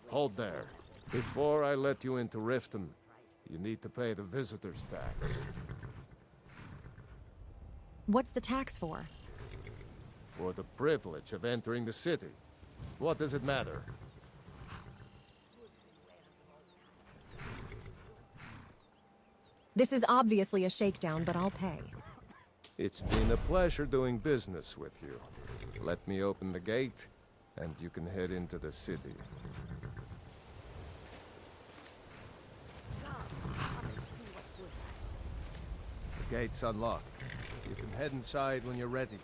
Hold there. Before I let you into Riften, you need to pay the visitor's tax. What's the tax for? For the privilege of entering the city. What does it matter? This is obviously a shakedown, but I'll pay. It's been a pleasure doing business with you. Let me open the gate, and you can head into the city. The gate's unlocked. You can head inside when you're ready.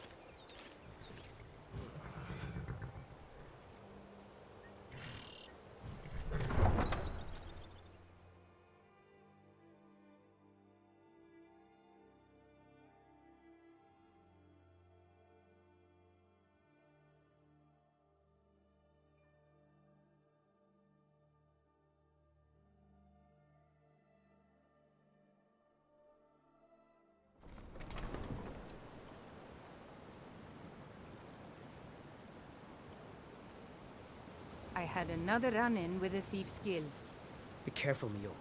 I had another run-in with the Thieves' Guild. Be careful, Mio.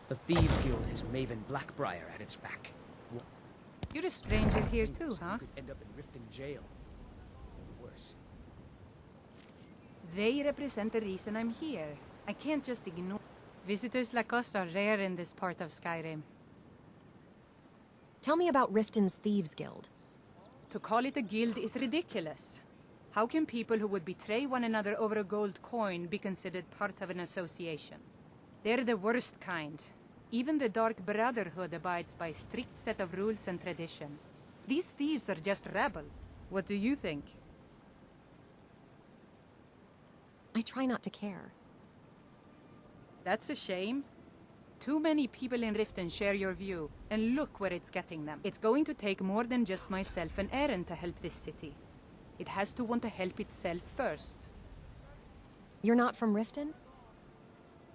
The Thieves Guild has Maven Blackbriar at its back. You're a stranger here too, huh? Could end up in Riften jail. Or worse. They represent the reason I'm here. I can't just ignore. Visitors like us are rare in this part of Skyrim. Tell me about Riften's Thieves Guild. To call it a guild is ridiculous. How can people who would betray one another over a gold coin be considered part of an association? They're the worst kind. Even the Dark Brotherhood abides by a strict set of rules and tradition. These thieves are just rabble. What do you think? I try not to care. That's a shame. Too many people in Riften share your view, and look where it's getting them. It's going to take more than just myself and Eren to help this city. It has to want to help itself first. You're not from Riften?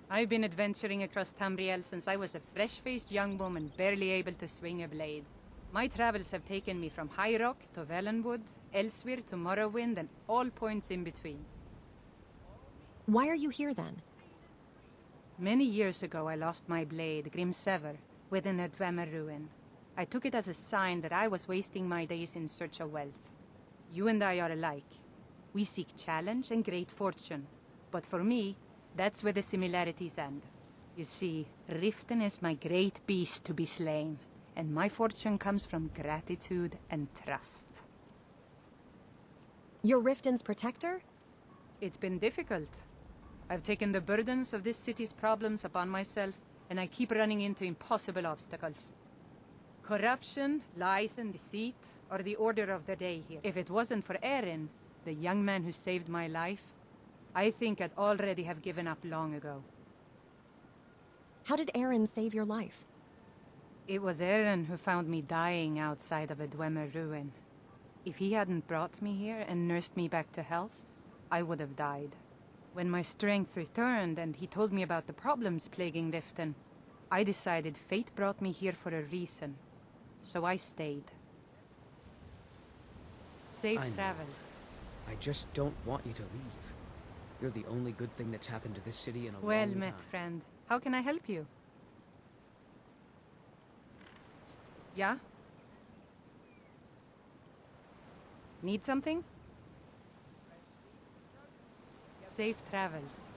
I've been adventuring across Tamriel since I was a fresh-faced young woman barely able to swing a blade. My travels have taken me from High Rock to Valenwood, Elsewhere to Morrowind, and all points in between. Why are you here then? Many years ago I lost my blade, Grimsever, within a Dwemer ruin. I took it as a sign that I was wasting my days in search of wealth. You and I are alike. We seek challenge and great fortune. But for me, that's where the similarities end. You see, Riften is my great beast to be slain, and my fortune comes from gratitude and trust. You're Riften's protector? It's been difficult. I've taken the burdens of this city's problems upon myself, and I keep running into impossible obstacles. Corruption, lies and deceit are the order of the day here. If it wasn't for Eren, the young man who saved my life, I think I'd already have given up long ago. How did Eren save your life? It was Eren who found me dying outside of a Dwemer ruin. If he hadn't brought me here and nursed me back to health, I would have died. When my strength returned and he told me about the problems plaguing Riften, I decided fate brought me here for a reason. So I stayed. Safe travels. I just don't want you to leave. You're the only good thing that's happened to this city in a Well long met, time. friend. How can I help you? Yeah? Need something? Safe travels.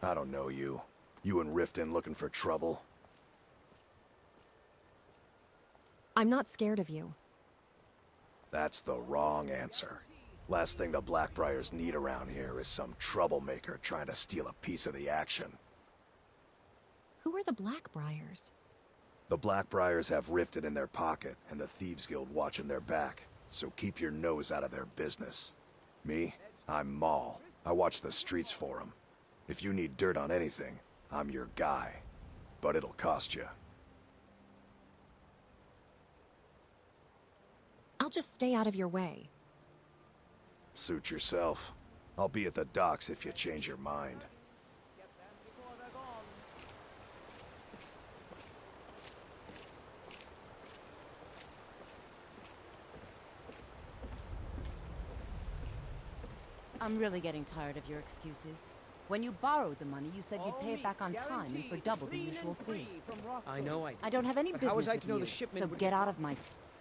I don't know you. You and Riften looking for trouble? I'm not scared of you. That's the wrong answer. Last thing the Blackbriars need around here is some troublemaker trying to steal a piece of the action. Who are the Blackbriars? The Blackbriars have Riften in their pocket, and the Thieves Guild watching their back, so keep your nose out of their business. Me? I'm Maul. I watch the streets for them. If you need dirt on anything, I'm your guy. But it'll cost you. I'll just stay out of your way. Suit yourself. I'll be at the docks if you change your mind. I'm really getting tired of your excuses. When you borrowed the money, you said you'd pay it back on time and for double the usual fee. I know I did. I don't have any But business how was I with to know you, the shipment so would get out of my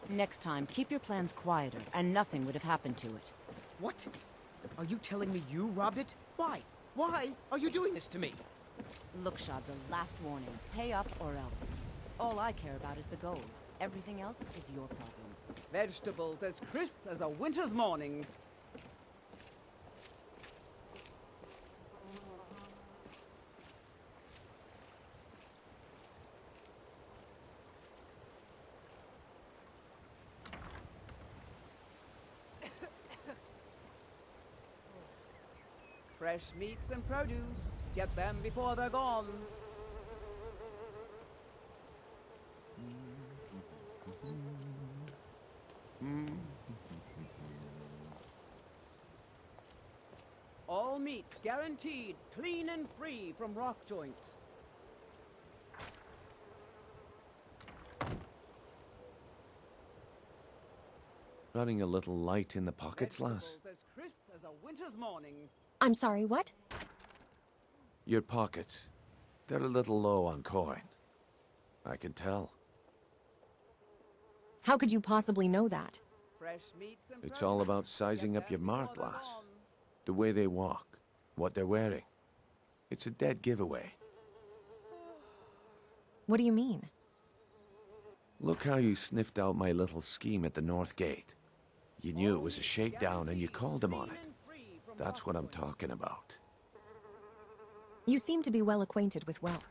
Next time, keep your plans quieter, and nothing would have happened to it. What? Are you telling me you robbed it? Why? Why are you doing this to me? Look, Shadra, last warning. Pay up or else. All I care about is the gold. Everything else is your problem. Vegetables as crisp as a winter's morning. Fresh meats and produce. Get them before they're gone. All meats guaranteed clean and free from rock joint. Running a little light in the pockets, lass. Vegetables as crisp as a winter's morning. I'm sorry, what? Your pockets. They're a little low on coin. I can tell. How could you possibly know that? Fresh meats and It's all produce. about sizing Get up your them mark, before they're lass. gone. The way they walk, what they're wearing. It's a dead giveaway. What do you mean? Look how you sniffed out my little scheme at the North Gate. You knew it was a shakedown and you called him on it. That's what I'm talking about. You seem to be well acquainted with wealth.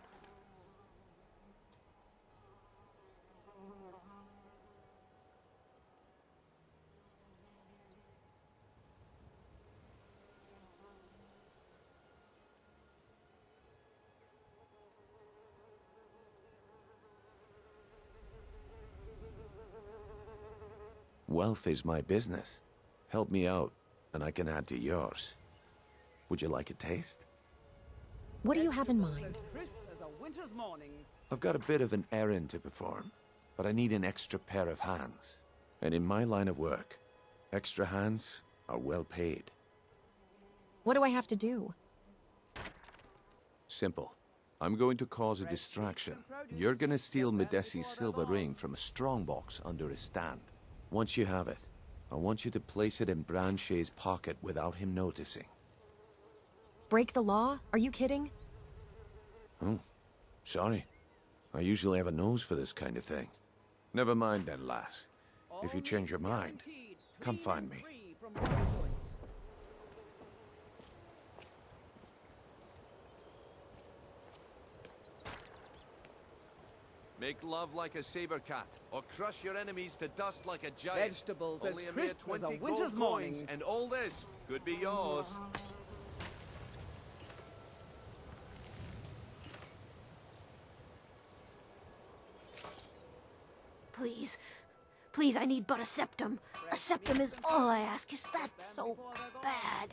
Wealth is my business. Help me out, and I can add to yours. Would you like a taste? What do you have in mind? As crisp as a winter's morning. I've got a bit of an errand to perform, but I need an extra pair of hands. And in my line of work, extra hands are well paid. What do I have to do? Simple. I'm going to cause a distraction. You're gonna steal Medesi's silver ring from a strongbox under his stand. Once you have it, I want you to place it in Branche's pocket without him noticing. Break the law? Are you kidding? Oh, sorry. I usually have a nose for this kind of thing. Never mind then, lass. If you change your mind, come find me. Free from rock joint. Make love like a saber cat, or crush your enemies to dust like a giant. Vegetables as Only a mere crisp as a 20 winter's gold morning. coins, and all this could be yours. Please. Please, I need but a septum. A septum is all I ask. Is that so bad?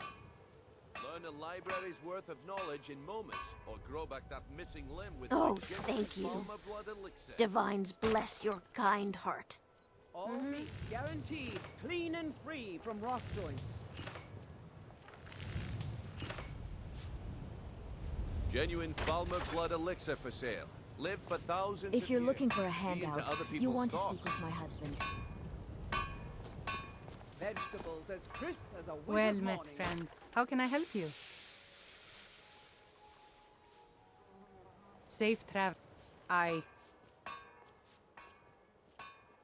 Learn a library's worth of knowledge in moments, or grow back that missing limb with Oh, the gift thank of you. Palmer blood elixir. Divines bless your kind heart. All meats guaranteed clean and free from rock joint. Genuine Falmer blood elixir for sale. Live for thousands If of you're years. looking for a See into handout, other you people's want to thoughts. speak with my husband. Vegetables as crisp as a winter's Well morning. met, friend. How can I help you? Safe travel.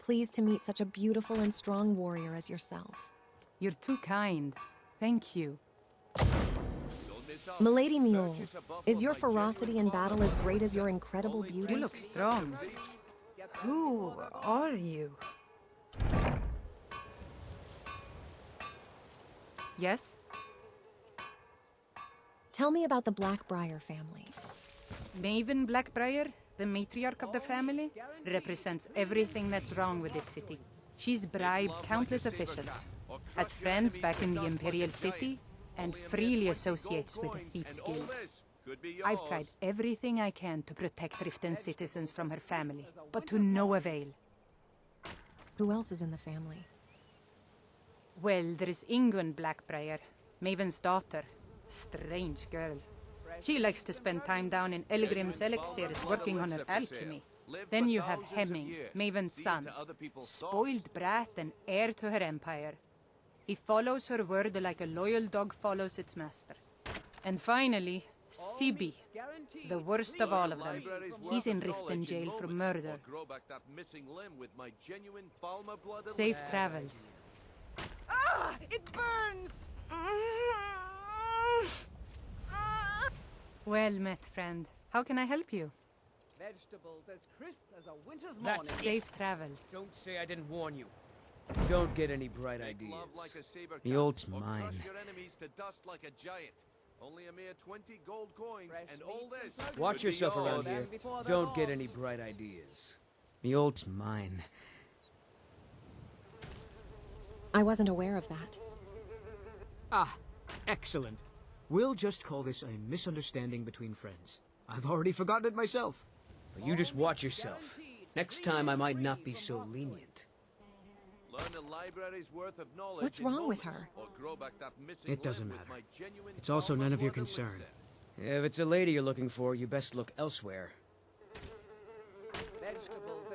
Pleased to meet such a beautiful and strong warrior as yourself. You're too kind. Thank you. Don't miss out. Milady Mule, Purchase a buffalo is your by ferocity genuine in battle as Falmer great as your elixir. incredible Only beauty? You look strong. Who are you? Yes? Tell me about the Blackbriar family. Maven Blackbriar, the matriarch of the family, represents everything that's wrong with this city. She's bribed countless officials, has friends back in the Imperial City, and freely associates with the Thieves Guild. I've tried everything I can to protect Riften's citizens from her family, but to no avail. Who else is in the family? Well, there is Ingun Blackbriar, Maven's daughter. Strange girl. She likes to spend time down in Elgrim's elixirs working on her alchemy. Then you have Hemming, Maven's son. Spoiled brat and heir to her empire. He follows her word like a loyal dog follows its master. And finally, Sibi, the worst of all of them. He's in Riften jail for murder. Safe travels. Ah! It burns! Well met, friend. How can I help you? Vegetables as crisp as a winter's morning. Safe travels. Don't say I didn't warn you. Don't get any bright ideas. The old's mine. Only a mere 20 gold coins and all this. Watch yourself around here. Don't get any bright ideas. The old's mine. I wasn't aware of that. Ah, excellent. We'll just call this a misunderstanding between friends. I've already forgotten it myself. But you just watch yourself. Next time I might not be so lenient. What's wrong with her? It doesn't matter. It's also none of your concern. If it's a lady you're looking for, you best look elsewhere.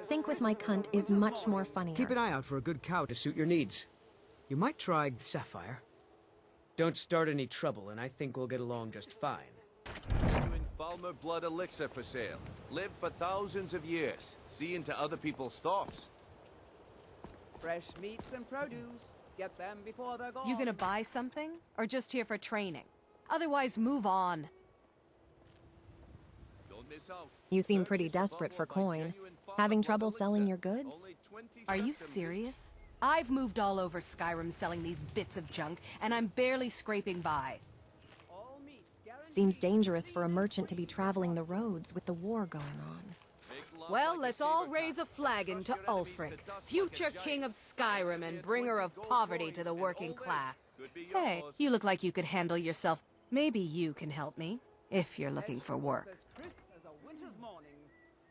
Think with my cunt is much more funnier. Keep an eye out for a good cow to suit your needs. You might try Sapphire. Don't start any trouble, and I think we'll get along just fine. Genuine Falmer blood elixir for sale. Live for thousands of years. See into other people's thoughts. Fresh meats and produce. Get them before they're gone. You gonna buy something? Or just here for training? Otherwise, move on. Don't miss out. You seem pretty desperate for coin. Having trouble selling your goods? Are you serious? I've moved all over Skyrim selling these bits of junk, and I'm barely scraping by. Seems dangerous for a merchant to be traveling the roads with the war going on. Well, let's all raise a flagon to Ulfric, future king of Skyrim and bringer of poverty to the working class. Say, you look like you could handle yourself. Maybe you can help me, if you're looking for work.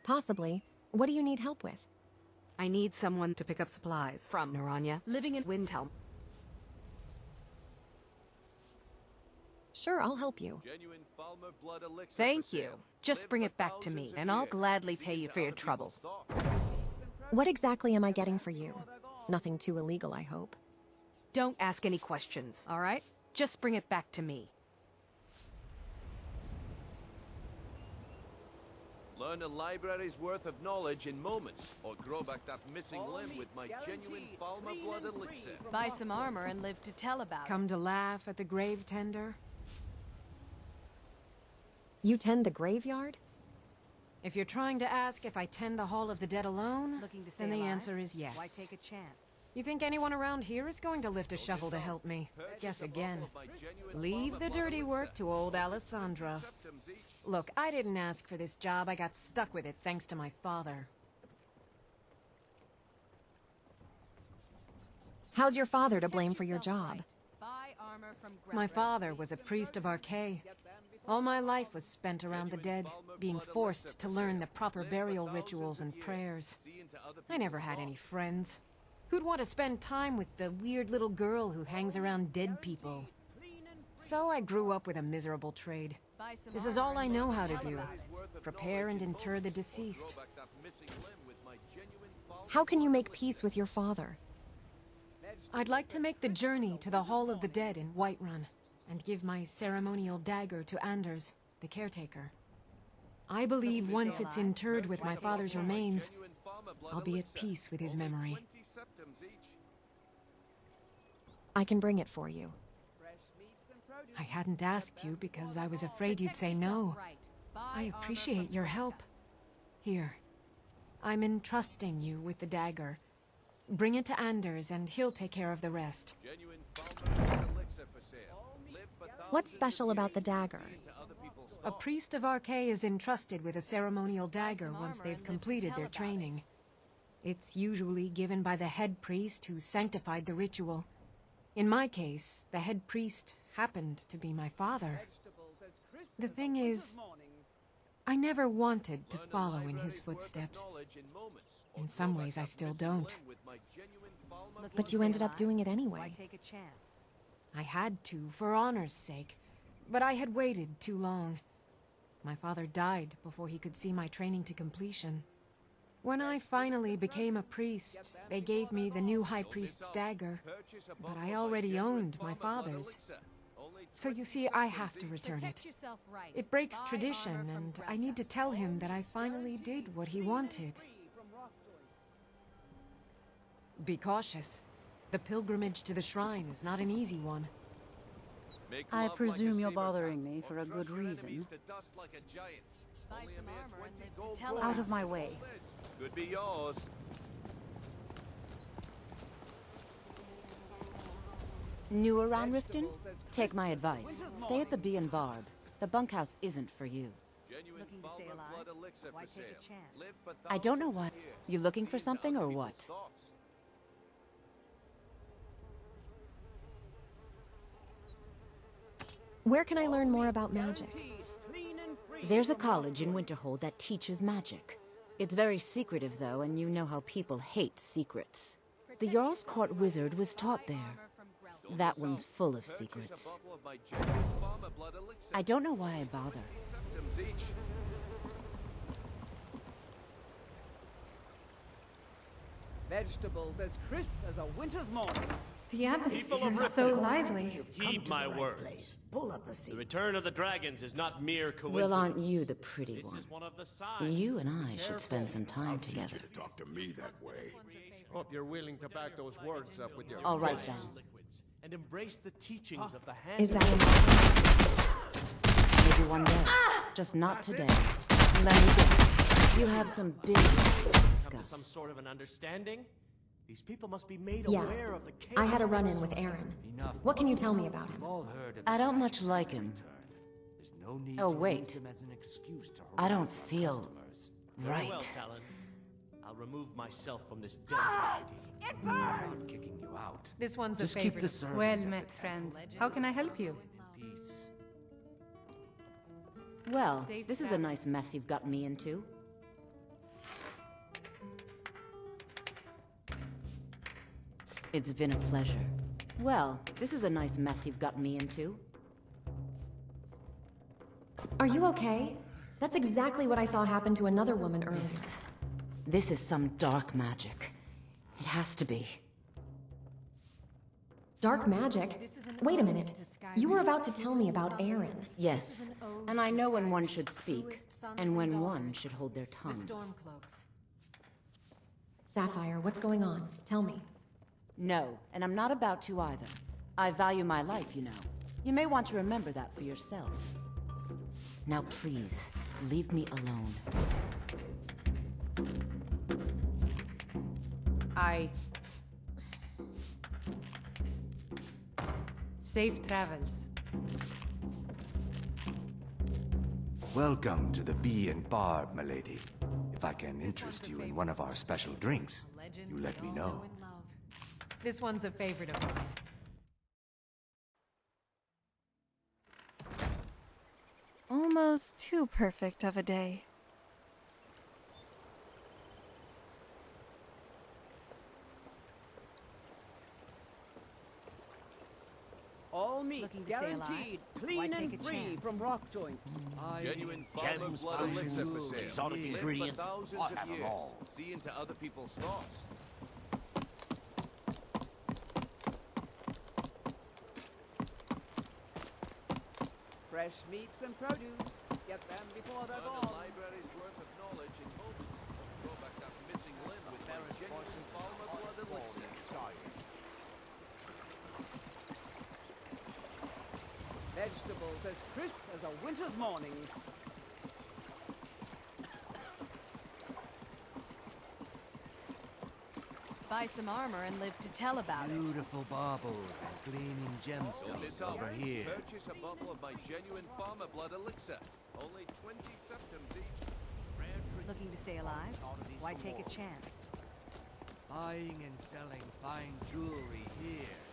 Possibly. What do you need help with? I need someone to pick up supplies from Naranya, living in Windhelm. Sure, I'll help you. Thank you. Just bring it back to me, and I'll gladly pay you for your trouble. What exactly am I getting for you? Nothing too illegal, I hope. Don't ask any questions, all right? Just bring it back to me. Learn a library's worth of knowledge in moments, or grow back that missing limb with my genuine Falmer blood elixir. Buy some armor and live to tell about it. Come to laugh at the grave tender? You tend the graveyard? If you're trying to ask if I tend the Hall of the Dead alone, then the answer is yes. Why take a chance? You think anyone around here is going to lift a shovel to help me? Guess again. Leave the dirty work to old Alessandra. Look, I didn't ask for this job. I got stuck with it thanks to my father. How's your father to blame for your job? My father was a priest of Archay. All my life was spent around the dead, being forced to learn the proper burial rituals and prayers. I never had any friends. Who'd want to spend time with the weird little girl who hangs around dead people? So I grew up with a miserable trade. This is all I know how to do. Prepare and inter the deceased. How can you make peace with your father? I'd like to make the journey to the Hall of the Dead in Whiterun, and give my ceremonial dagger to Anders, the caretaker. I believe once it's interred with my father's remains, I'll be at peace with his memory. I can bring it for you. I hadn't asked you because I was afraid you'd say no. I appreciate your help. Here, I'm entrusting you with the dagger. Bring it to Anders and he'll take care of the rest. What's special about the dagger? A priest of Archay is entrusted with a ceremonial dagger once they've completed their training. It's usually given by the head priest who sanctified the ritual. In my case, the head priest happened to be my father. The thing is, I never wanted to follow in his footsteps. In some ways, I still don't. But you ended up doing it anyway. Why take a chance? I had to, for honor's sake. But I had waited too long. My father died before he could see my training to completion. When I finally became a priest, they gave me the new High Priest's dagger, but I already owned my father's. So you see, I have to return it. It breaks tradition, and I need to tell him that I finally did what he wanted. Be cautious. The pilgrimage to the shrine is not an easy one. I presume you're bothering me for a good reason. Out of my way. Could be yours. New around Riften? Take my advice. Stay at the Bee and Barb. The bunkhouse isn't for you. Looking to stay alive? Why take a chance? I don't know what. You looking for something or what? Where can I learn more about magic? There's a college in Winterhold that teaches magic. It's very secretive, though, and you know how people hate secrets. The Jarl's Court wizard was taught there. That one's full of secrets. I don't know why I bother. Vegetables as crisp as a winter's morning. The atmosphere is so lively. Heed my words. The return of the dragons is not mere coincidence. Well, aren't you the pretty one? This is one of the signs. You and I should spend some time together. Talk to me that way. Hope you're willing to back those words up with your All right, then. And embrace the teachings of the hand. Is that Maybe one day. Just not today. Let me guess. You have some big things to discuss. Some sort of an understanding? These people must be made Yeah, aware of the chaos. I had a run-in with Aaron. What can you tell me about him? I don't much like him. Oh, wait. I don't feel Very well, right. Talon. I'll remove myself from this delicate It burns! Kicking you out. This one's a Just favorite. keep the servant Well at the met, temple. friend. How can I help you? Peace. Well, this is a nice mess you've got me into. It's been a pleasure. Well, this is a nice mess you've got me into. Are you okay? That's exactly what I saw happen to another woman earlier. This is some dark magic. It has to be. Dark magic? Wait a minute. You were about to tell me about Aaron. Yes, and I know when one should speak, and when one should hold their tongue. Stormcloaks. Sapphire, what's going on? Tell me. No, and I'm not about to either. I value my life, you know. You may want to remember that for yourself. Now please, leave me alone. Safe travels. Welcome to the Bee and Barb, milady. If I can interest you in one of our special drinks, you let me know. This one's a favorite of mine. Almost too perfect of a day. All meats Looking to stay alive? guaranteed, Why clean take and a free chance? from rock joint. Genuine farmer Gems, blood elixir potions, for sale. exotic Live for ingredients. thousands I of have 'em years. all. See into other people's thoughts. Fresh meats and produce. Get them before they're Learn a gone. library's worth of knowledge in moments. Grow back that missing limb with my genuine farmer blood elixir. Vegetables as crisp as a winter's morning. Buy some armor and live to tell about it. Beautiful baubles and gleaming gemstones This over hour, here. purchase a bottle of my genuine farmer blood elixir. Only 20 septums each. Looking to stay alive? Why take a chance? Buying and selling fine jewelry here.